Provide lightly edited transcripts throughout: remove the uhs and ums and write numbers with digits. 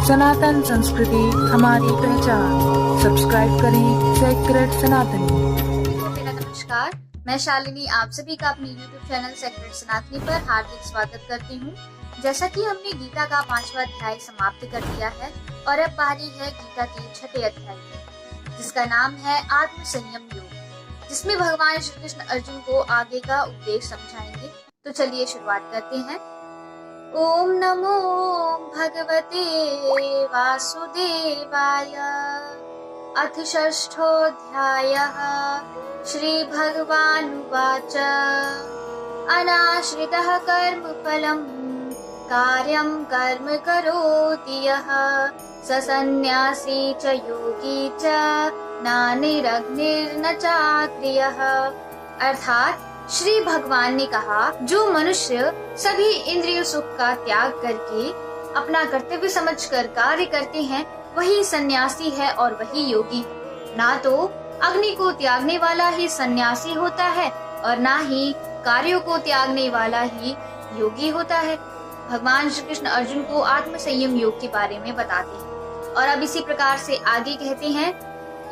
सनातन संस्कृति हमारी पहचान। सब्सक्राइब करें सेक्रेड सनातनी। मेरा नमस्कार, मैं शालिनी आप सभी का अपने YouTube चैनल सेक्रेड सनातनी पर हार्दिक स्वागत करती हूँ। जैसा कि हमने गीता का 5वां अध्याय समाप्त कर दिया है और अब बारी है गीता के 6ठे अध्याय की, जिसका नाम है आत्म संयम योग, जिसमें भगवान श्री कृष्ण अर्जुन को आगे का उपदेश समझाएंगे। तो चलिए शुरुआत करते हैं। ओम नमो भगवते वासुदेवाय। अथ षष्ठोऽध्यायः। श्री भगवानुवाच अनाश्रितः कर्मफलं कार्यं कर्म करोति यः स सन्न्यासी च योगी च न निरग्निर्न चाक्रियः। अर्थात श्री भगवान ने कहा, जो मनुष्य सभी इंद्रिय सुख का त्याग करके अपना कर्तव्य समझकर कार्य करते हैं वही सन्यासी है और वही योगी है। ना तो अग्नि को त्यागने वाला ही सन्यासी होता है और ना ही कार्यों को त्यागने वाला ही योगी होता है। भगवान श्री कृष्ण अर्जुन को आत्म संयम योग के बारे में बताते हैं और अब इसी प्रकार से आगे कहते हैं,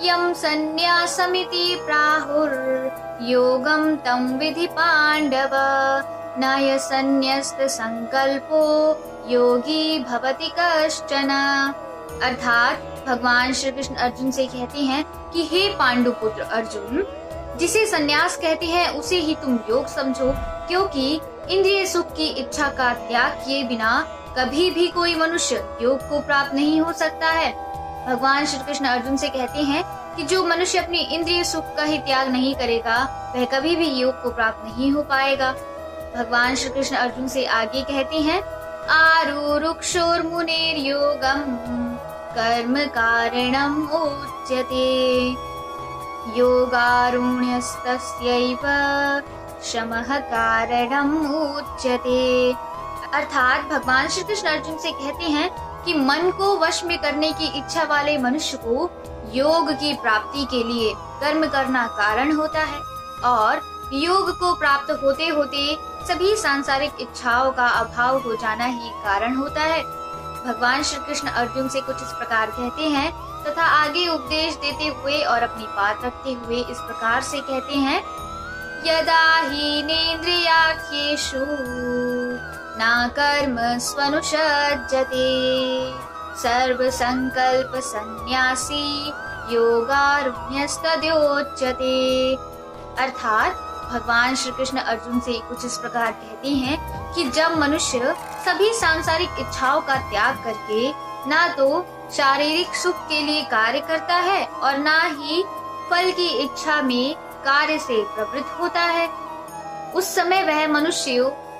यम संन्यासमिति प्राहुर योगम तम विधि पांडव नय संन्यस्त संकल्पो योगी भवति कश्चन। अर्थात भगवान श्री कृष्ण अर्जुन से कहते हैं कि हे पांडुपुत्र अर्जुन, जिसे संन्यास कहते हैं उसे ही तुम योग समझो, क्योंकि इंद्रिय सुख की इच्छा का त्याग किए बिना कभी भी कोई मनुष्य योग को प्राप्त नहीं हो सकता है। भगवान श्री कृष्ण अर्जुन से कहते हैं कि जो मनुष्य अपनी इंद्रिय सुख का ही त्याग नहीं करेगा वह कभी भी योग को प्राप्त नहीं हो पाएगा। भगवान श्री कृष्ण अर्जुन से आगे कहते हैं, आरुरुक्षोर्मुनेर्योगम कर्म कारणम उच्यते योगारुण्यस्तस्यैव शमः कारणम उच्यते। अर्थात भगवान श्री कृष्ण अर्जुन से कहते हैं कि मन को वश में करने की इच्छा वाले मनुष्य को योग की प्राप्ति के लिए कर्म करना कारण होता है और योग को प्राप्त होते होते सभी सांसारिक इच्छाओं का अभाव हो जाना ही कारण होता है। भगवान श्री कृष्ण अर्जुन से कुछ इस प्रकार कहते हैं तथा आगे उपदेश देते हुए और अपनी बात रखते हुए इस प्रकार से कहते हैं, यदा हीनेन्द्रियार्थ्येषु न कर्म स्वनुषज्जते सर्व संकल्प सन्यासी योगारुण्यस्तद्योच्यते। अर्थात भगवान श्री कृष्ण अर्जुन से कुछ इस प्रकार कहते हैं कि जब मनुष्य सभी सांसारिक इच्छाओं का त्याग करके ना तो शारीरिक सुख के लिए कार्य करता है और ना ही फल की इच्छा में कार्य से प्रवृत्त होता है, उस समय वह मनुष्य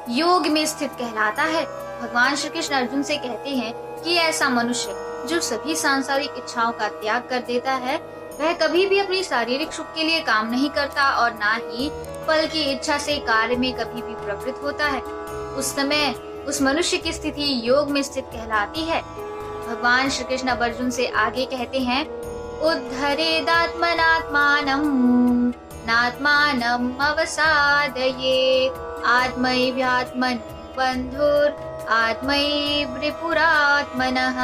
योग में स्थित कहलाता है। भगवान श्री कृष्ण अर्जुन से कहते हैं कि ऐसा मनुष्य जो सभी सांसारिक इच्छाओं का त्याग कर देता है वह कभी भी अपनी शारीरिक सुख के लिए काम नहीं करता और ना ही फल की इच्छा से कार्य में कभी भी प्रवृत्त होता है, उस समय उस मनुष्य की स्थिति योग में स्थित कहलाती है। भगवान श्री कृष्ण अर्जुन से आगे कहते हैं, उद्धरेदात्मनात्मानं नात्मानं अवसादयेत् आत्मैव्यात्मन् बन्धुर आत्मैवरिपुरात्मनः।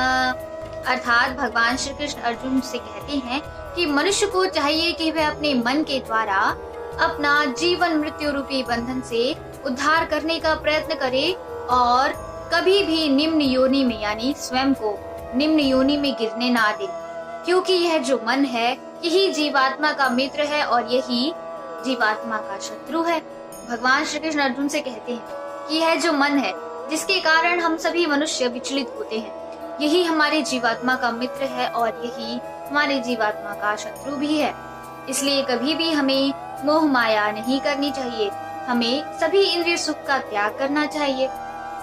अर्थात भगवान श्री कृष्ण अर्जुन से कहते हैं कि मनुष्य को चाहिए कि वह अपने मन के द्वारा अपना जीवन मृत्यु रूपी बंधन से उद्धार करने का प्रयत्न करे और कभी भी निम्न योनि में यानी स्वयं को निम्न योनि में गिरने ना दे, क्योंकि यह जो मन है यही जीवात्मा का मित्र है और यही जीवात्मा का शत्रु है। भगवान श्री कृष्ण अर्जुन से कहते हैं कि यह जो मन है जिसके कारण हम सभी मनुष्य विचलित होते हैं, यही हमारे जीवात्मा का मित्र है और यही हमारे जीवात्मा का शत्रु भी है। इसलिए कभी भी हमें मोह माया नहीं करनी चाहिए, हमें सभी इंद्रिय सुख का त्याग करना चाहिए।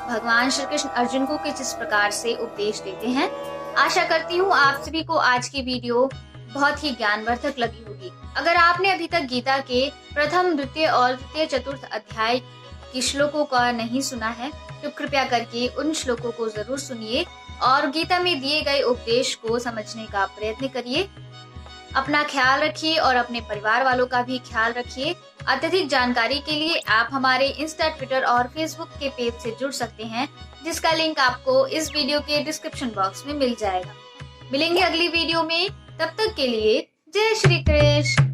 भगवान श्री कृष्ण अर्जुन को कुछ इस प्रकार से उपदेश देते हैं। आशा करती हूँ आप सभी को आज की वीडियो बहुत ही ज्ञानवर्धक लगी होगी। अगर आपने अभी तक गीता के प्रथम, द्वितीय और तृतीय, चतुर्थ अध्याय की श्लोकों का नहीं सुना है तो कृपया करके उन श्लोकों को जरूर सुनिए और गीता में दिए गए उपदेश को समझने का प्रयत्न करिए। अपना ख्याल रखिए और अपने परिवार वालों का भी ख्याल रखिए। अत्यधिक जानकारी के लिए आप हमारे इंस्टा, ट्विटर और फेसबुक के पेज से जुड़ सकते हैं, जिसका लिंक आपको इस वीडियो के डिस्क्रिप्शन बॉक्स में मिल जाएगा। मिलेंगे अगली वीडियो में, तब तक के लिए जय श्री कृष्ण।